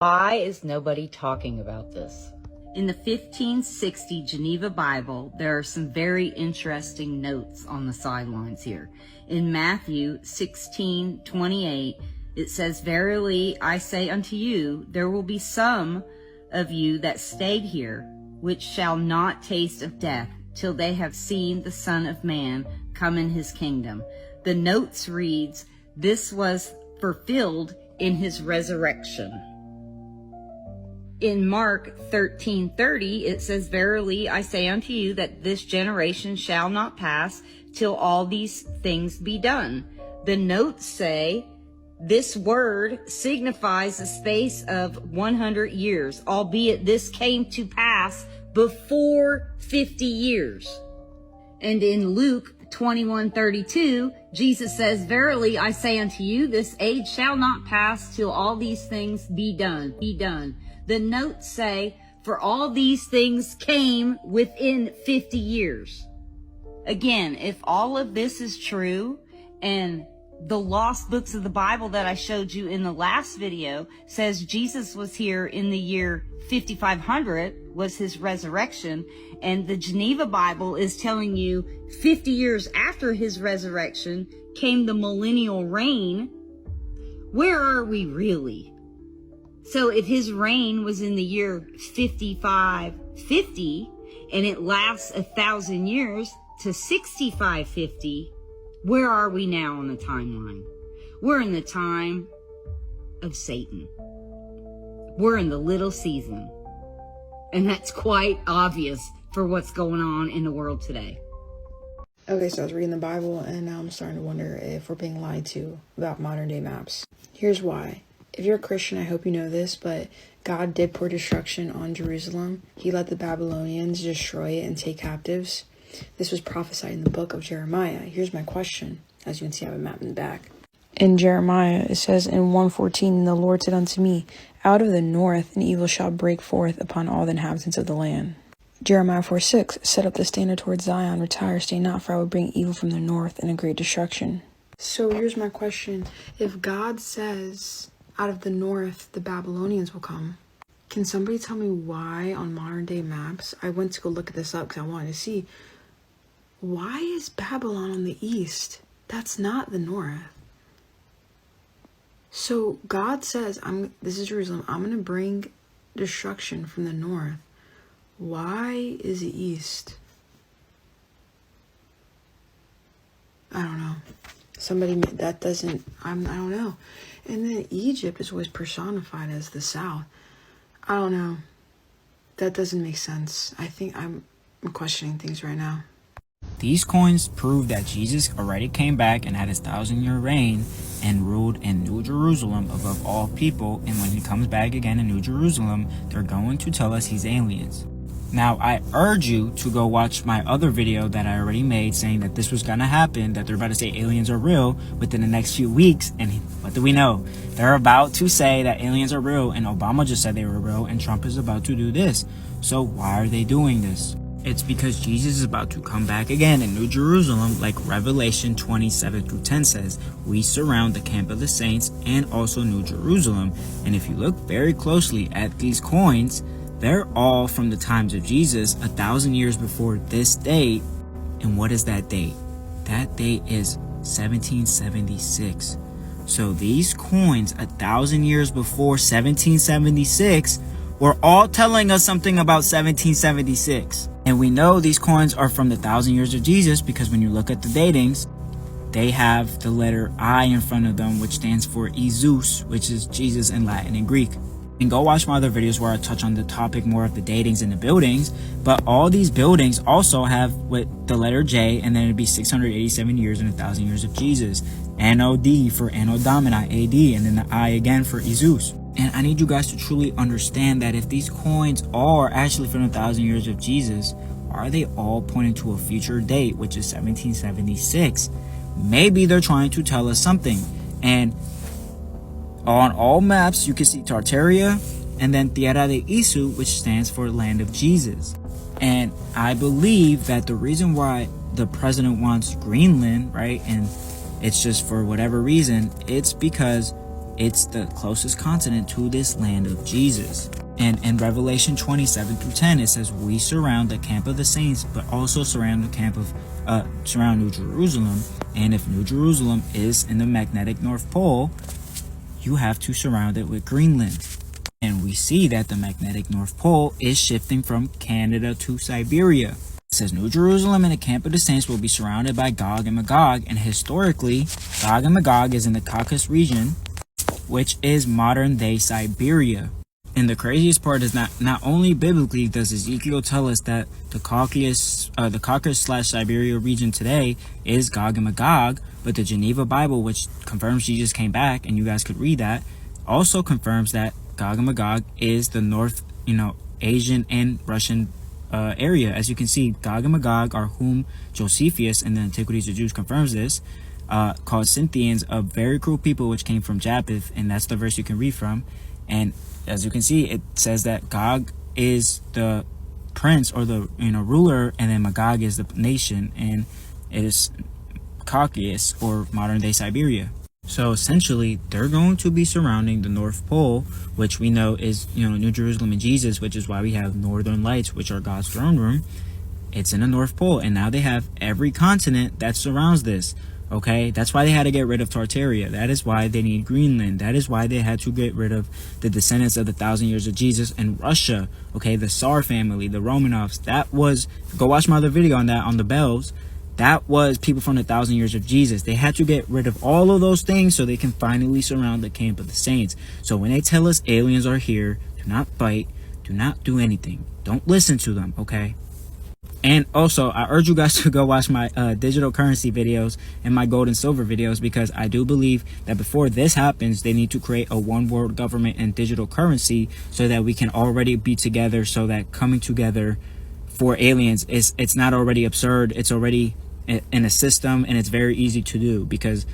Why is nobody talking about this? In the 1560 Geneva Bible, there are some very interesting notes on the sidelines here. In Matthew 16:28, it says, "Verily I say unto you, there will be some of you that stayed here, which shall not taste of death, till they have seen the Son of Man come in his kingdom." The notes reads, this was fulfilled in his resurrection. In Mark 13:30, it says, "Verily I say unto you that this generation shall not pass till all these things be done." The notes say this word signifies a space of 100 years, albeit this came to pass before 50 years. And in Luke 21:32, Jesus says, "Verily I say unto you, this age shall not pass till all these things be done. The notes say, "For all these things came within 50 years." Again, if all of this is true, and the lost books of the Bible that I showed you in the last video says Jesus was here in the year 5500 was his resurrection, and the Geneva Bible is telling you 50 years after his resurrection came the millennial reign, where are we really? So if his reign was in the year 5550 and it lasts 1,000 years to 6550, where are we now on the timeline? We're in the time of Satan. We're in the little season. And that's quite obvious for what's going on in the world today. Okay, so I was reading the Bible and now I'm starting to wonder if we're being lied to about modern day maps. Here's why. If you're a Christian, I hope you know this, but God did pour destruction on Jerusalem. He let the Babylonians destroy it and take captives. This was prophesied in the book of Jeremiah. Here's my question, as you can see I have a map in the back. In Jeremiah, it says in 1:14, "The Lord said unto me, out of the north an evil shall break forth upon all the inhabitants of the land." Jeremiah 4:6, "Set up the standard toward Zion, retire, stay not, for I will bring evil from the north and a great destruction." So here's my question. If God says out of the north the Babylonians will come, can somebody tell me why on modern day maps? I went to go look at this up because I wanted to see, why is Babylon on the east? That's not the north. So God says, this is Jerusalem, I'm going to bring destruction from the north. Why is it east? I don't know. Somebody, that doesn't, I don't know. And then Egypt is always personified as the south. I don't know. That doesn't make sense. I think I'm questioning things right now. These coins prove that Jesus already came back and had his 1,000-year reign and ruled in New Jerusalem above all people. And when he comes back again in New Jerusalem, they're going to tell us he's aliens. Now, I urge you to go watch my other video that I already made saying that this was going to happen, that they're about to say aliens are real within the next few weeks. And what do we know? They're about to say that aliens are real, and Obama just said they were real, and Trump is about to do this. So why are they doing this? It's because Jesus is about to come back again in New Jerusalem, like Revelation 27-10 says. We surround the camp of the saints and also New Jerusalem. And if you look very closely at these coins, they're all from the times of Jesus, 1,000 years before this date. And what is that date? That date is 1776. So these coins, 1,000 years before 1776, were all telling us something about 1776. And we know these coins are from the 1,000 years of Jesus because when you look at the datings, they have the letter I in front of them, which stands for Jesus, which is Jesus in Latin and Greek. And go watch my other videos where I touch on the topic more of the datings and the buildings. But all these buildings also have with the letter J, and then it'd be 687 years and 1,000 years of Jesus. NOD for Anno Domini, AD, and then the I again for Jesus. And I need you guys to truly understand that if these coins are actually from 1,000 years of Jesus, are they all pointing to a future date, which is 1776? Maybe they're trying to tell us something. And on all maps, you can see Tartaria and then Tierra de Isu, which stands for Land of Jesus. And I believe that the reason why the president wants Greenland, right, and it's just for whatever reason, it's because it's the closest continent to this land of Jesus. And in Revelation 27-10, it says, we surround the camp of the saints, but also surround the camp of, surround New Jerusalem. And if New Jerusalem is in the magnetic North Pole, you have to surround it with Greenland. And we see that the magnetic North Pole is shifting from Canada to Siberia. It says New Jerusalem and the camp of the saints will be surrounded by Gog and Magog. And historically, Gog and Magog is in the Caucasus region, which is modern-day Siberia. And the craziest part is not only biblically does Ezekiel tell us that the Caucasus/Siberia region today is Gog and Magog, but the Geneva Bible, which confirms Jesus came back, and you guys could read that, also confirms that Gog and Magog is the North, Asian and Russian area. As you can see, Gog and Magog are whom Josephus in the Antiquities of Jews confirms this, called Scythians, a very cruel people which came from Japheth, and that's the verse you can read from. And as you can see, it says that Gog is the prince or the ruler, and then Magog is the nation, and it is Caucasus or modern day Siberia. So essentially, they're going to be surrounding the North Pole, which we know is New Jerusalem and Jesus, which is why we have Northern Lights, which are God's throne room. It's in the North Pole, and now they have every continent that surrounds this. Okay, that's why they had to get rid of Tartaria. That is why they need Greenland. That is why they had to get rid of the descendants of the 1,000 years of Jesus and Russia. Okay, the Tsar family, the Romanovs. That was, go watch my other video on that, on the bells. That was people from the 1,000 years of Jesus. They had to get rid of all of those things so they can finally surround the camp of the saints. So when they tell us aliens are here, do not fight, do not do anything. Don't listen to them, okay? And also, I urge you guys to go watch my digital currency videos and my gold and silver videos, because I do believe that before this happens, they need to create a one world government and digital currency so that we can already be together, so that coming together for aliens it's not already absurd. It's already in a system, and it's very easy to do, because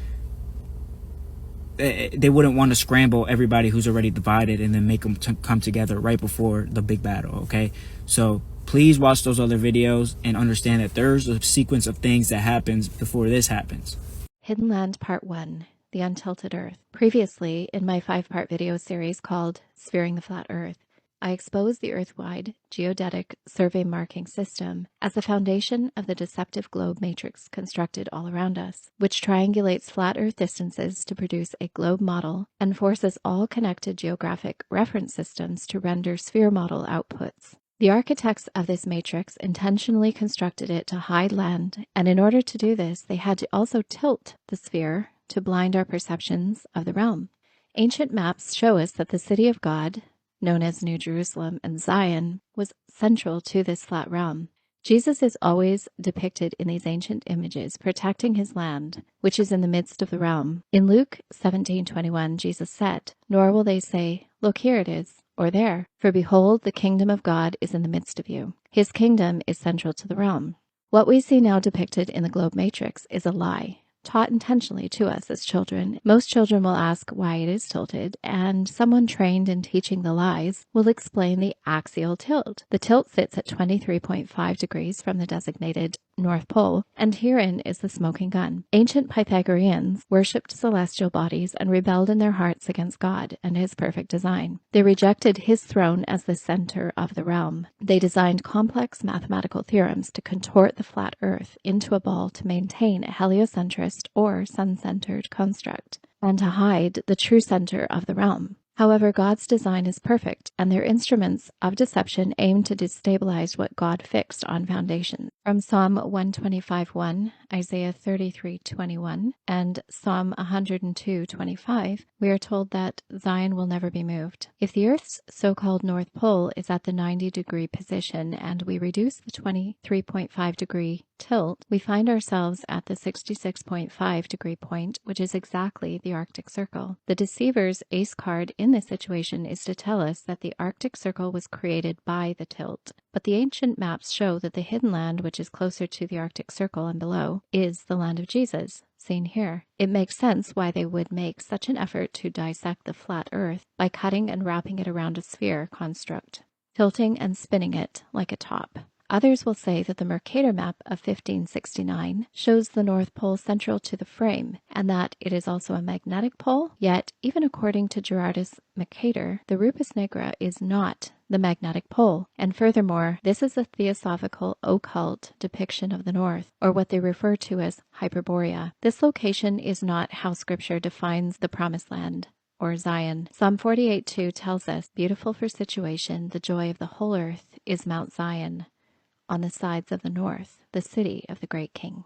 they wouldn't want to scramble everybody who's already divided and then make them come together right before the big battle. Okay, so please watch those other videos and understand that there's a sequence of things that happens before this happens. Hidden Land Part 1, The Untilted Earth. Previously, in my 5-part video series called Sphering the Flat Earth, I exposed the Earth-wide geodetic survey marking system as the foundation of the deceptive globe matrix constructed all around us, which triangulates flat Earth distances to produce a globe model and forces all connected geographic reference systems to render sphere model outputs. The architects of this matrix intentionally constructed it to hide land, and in order to do this, they had to also tilt the sphere to blind our perceptions of the realm. Ancient maps show us that the city of God, known as New Jerusalem and Zion, was central to this flat realm. Jesus is always depicted in these ancient images, protecting his land, which is in the midst of the realm. In Luke 17:21, Jesus said, "Nor will they say, 'Look, here it is,' or 'there,' for behold, the kingdom of God is in the midst of you." His kingdom is central to the realm. What we see now depicted in the globe matrix is a lie, taught intentionally to us as children. Most children will ask why it is tilted, and someone trained in teaching the lies will explain the axial tilt. The tilt sits at 23.5 degrees from the designated North Pole, and herein is the smoking gun. Ancient Pythagoreans worshipped celestial bodies and rebelled in their hearts against God and his perfect design. They rejected his throne as the center of the realm. They designed complex mathematical theorems to contort the flat earth into a ball to maintain a heliocentrist or sun-centered construct, and to hide the true center of the realm. However, God's design is perfect, and their instruments of deception aim to destabilize what God fixed on foundation. From Psalm 125:1, Isaiah 33:21, and Psalm 102:25, we are told that Zion will never be moved. If the Earth's so-called North Pole is at the 90-degree position, and we reduce the 23.5-degree tilt, we find ourselves at the 66.5-degree point, which is exactly the Arctic Circle. The deceiver's ace card in this situation is to tell us that the Arctic Circle was created by the tilt, but the ancient maps show that the hidden land, which is closer to the Arctic Circle and below, is the land of Jesus, seen here. It makes sense why they would make such an effort to dissect the flat Earth by cutting and wrapping it around a sphere construct, tilting and spinning it like a top. Others will say that the Mercator map of 1569 shows the North Pole central to the frame, and that it is also a magnetic pole. Yet, even according to Gerardus Mercator, the Rupus Nigra is not the magnetic pole. And furthermore, this is a theosophical occult depiction of the North, or what they refer to as Hyperborea. This location is not how Scripture defines the Promised Land, or Zion. Psalm 48:2 tells us, "Beautiful for situation, the joy of the whole earth is Mount Zion, on the sides of the north, the city of the great King."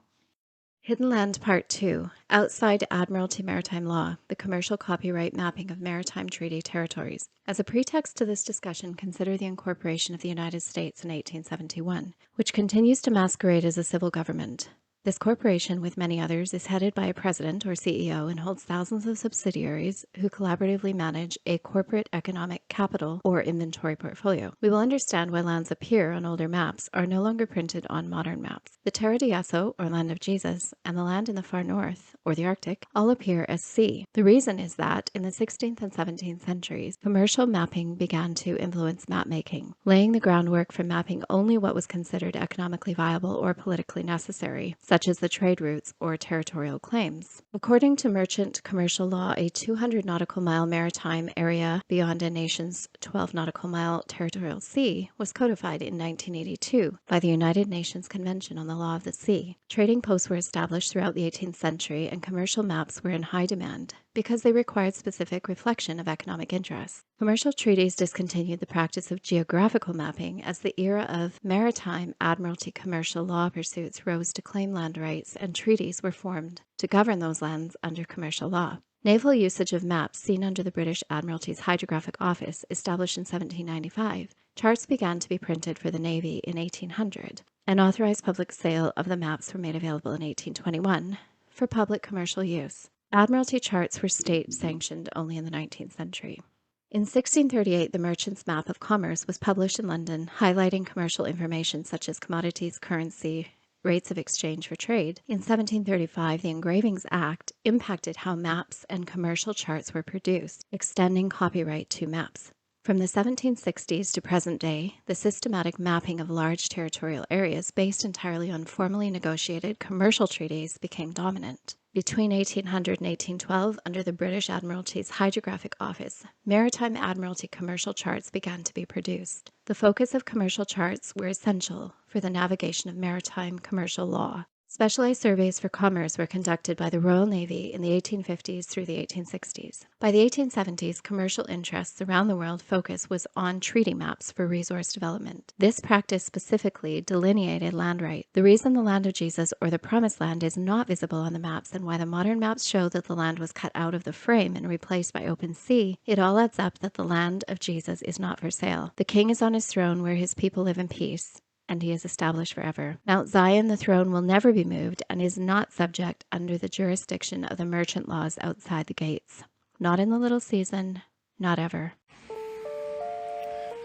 Hidden Land Part 2, Outside Admiralty Maritime Law, the Commercial Copyright Mapping of Maritime Treaty Territories. As a pretext to this discussion, consider the incorporation of the United States in 1871, which continues to masquerade as a civil government. This corporation, with many others, is headed by a president or CEO and holds thousands of subsidiaries who collaboratively manage a corporate economic capital or inventory portfolio. We will understand why lands appear on older maps are no longer printed on modern maps. The Terra di Esso, or Land of Jesus, and the land in the far north, or the Arctic, all appear as sea. The reason is that in the 16th and 17th centuries, commercial mapping began to influence mapmaking, laying the groundwork for mapping only what was considered economically viable or politically necessary, such as the trade routes or territorial claims. According to merchant commercial law, a 200 nautical mile maritime area beyond a nation's 12 nautical mile territorial sea was codified in 1982 by the United Nations Convention on the Law of the Sea. Trading posts were established throughout the 18th century, and commercial maps were in high demand because they required specific reflection of economic interests. Commercial treaties discontinued the practice of geographical mapping as the era of maritime admiralty commercial law pursuits rose to claim land rights, and treaties were formed to govern those lands under commercial law. Naval usage of maps seen under the British Admiralty's Hydrographic Office, established in 1795, charts began to be printed for the Navy in 1800. An authorized public sale of the maps were made available in 1821 for public commercial use. Admiralty charts were state-sanctioned only in the 19th century. In 1638, the Merchant's Map of Commerce was published in London, highlighting commercial information such as commodities, currency, rates of exchange for trade. In 1735, the Engravings Act impacted how maps and commercial charts were produced, extending copyright to maps. From the 1760s to present day, the systematic mapping of large territorial areas based entirely on formally negotiated commercial treaties became dominant. Between 1800 and 1812, under the British Admiralty's Hydrographic Office, maritime admiralty commercial charts began to be produced. The focus of commercial charts were essential for the navigation of maritime commercial law. Specialized surveys for commerce were conducted by the Royal Navy in the 1850s through the 1860s. By the 1870s, commercial interests around the world focus was on treaty maps for resource development. This practice specifically delineated land rights. The reason the Land of Jesus or the Promised Land is not visible on the maps, and why the modern maps show that the land was cut out of the frame and replaced by open sea, it all adds up that the Land of Jesus is not for sale. The King is on his throne where his people live in peace, and he is established forever. Mount Zion, the throne, will never be moved and is not subject under the jurisdiction of the merchant laws outside the gates. Not in the little season, not ever.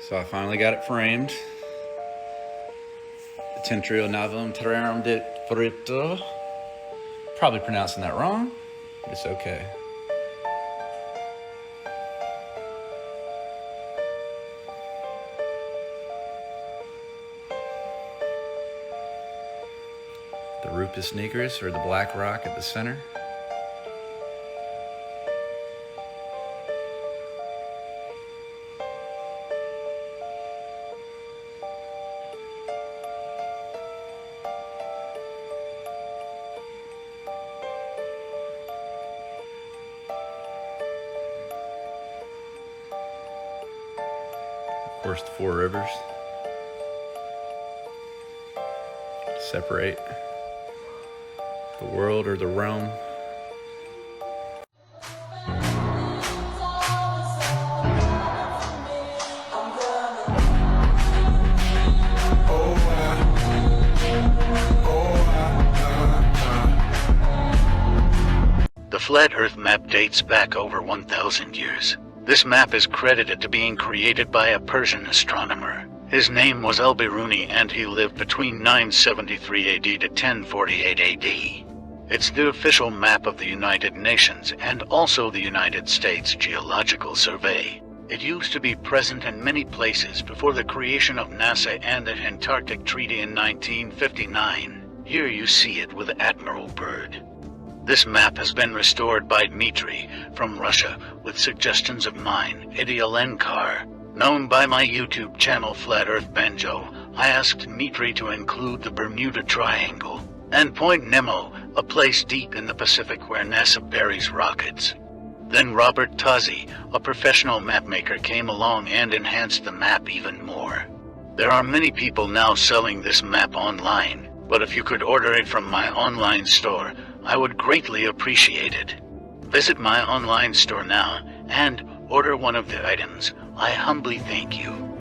So I finally got it framed. The Tentrio Novum Terrarum de Frito. Probably pronouncing that wrong, but it's okay. The Rupus Nigris, or the black rock at the center. Of course, the four rivers separate the world or the realm. The Flat Earth map dates back over 1,000 years. This map is credited to being created by a Persian astronomer. His name was Al-Biruni, and he lived between 973 AD to 1048 AD. It's the official map of the United Nations and also the United States Geological Survey. It used to be present in many places before the creation of NASA and the Antarctic Treaty in 1959. Here you see it with Admiral Byrd. This map has been restored by Dmitry from Russia with suggestions of mine, Eddie Alenkar. Known by my YouTube channel Flat Earth Banjo, I asked Dmitry to include the Bermuda Triangle and Point Nemo, a place deep in the Pacific where NASA buries rockets. Then Robert Tozzi, a professional mapmaker, came along and enhanced the map even more. There are many people now selling this map online, but if you could order it from my online store, I would greatly appreciate it. Visit my online store now and order one of the items. I humbly thank you.